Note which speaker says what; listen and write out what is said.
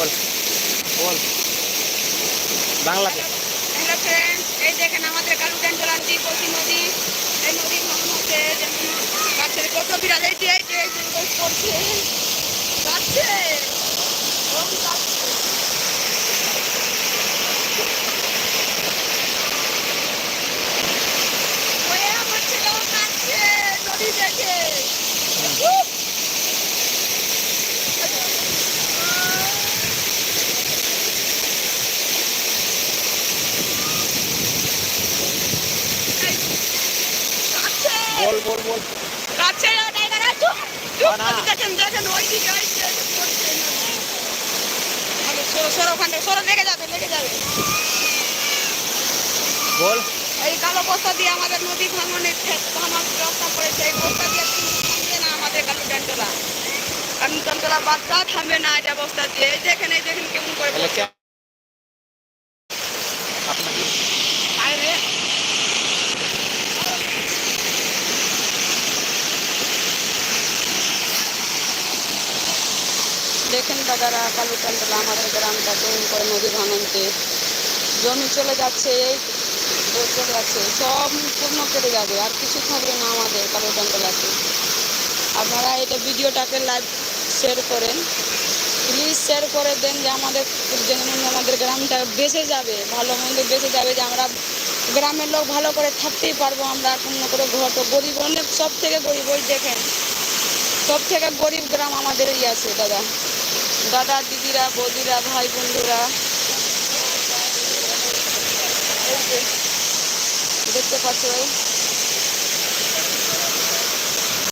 Speaker 1: বল বল বাংলাতে।
Speaker 2: Hello friends, এই দেখেন আমাদের কালুটানতলা দ্বীপতী নদী। এই নদীর ভাঙন হচ্ছে, যেমন গাছের কত বিড়াল এই যে করছে যাচ্ছে আমার ছেলেও কাঁদছে নদী দেখে।
Speaker 1: বল বল বল
Speaker 2: কাছে দেখেন দেখেন ওইদিকে সরো ওখানে সরো, লেগে যাবে লেগে যাবে।
Speaker 1: বল।
Speaker 2: এই কালো বস্তা দিয়ে আমাদের নদী ভাঙনের রাস্তা করেছে। এই বস্তা দিয়ে থামবে না আমাদের কালুটানতলা বাচ্চা থামবে না এটা বস্তা দিয়ে। এই দেখেন কেমন করে আরে দেখেন দাদারা, কালুটানতলা আমাদের গ্রামটা কেমন করে নদী ভাঙনতে জমি চলে যাচ্ছে, এই চলে যাচ্ছে, সব পূর্ণ কেটে যাবে, আর কিছু থাকবে না আমাদের কালুটানতলাতে। আপনারা এটা ভিডিওটাকে লাইভ শেয়ার করেন, প্লিজ শেয়ার করে দেন, যে আমাদের গ্রামটা বেঁচে যাবে, ভালো মন্দ বেঁচে যাবে, যে আমরা গ্রামের লোক ভালো করে থাকতেই পারবো। আমরা পূর্ণ করে ঘর তো গরিব, অনেক সব থেকে গরিব, ওই দেখেন সব থেকে গরিব গ্রাম আমাদের এই আছে দাদা দিদিরা, বৌদিরা, ভাই বন্ধুরা, দেখতে পাচ্ছ।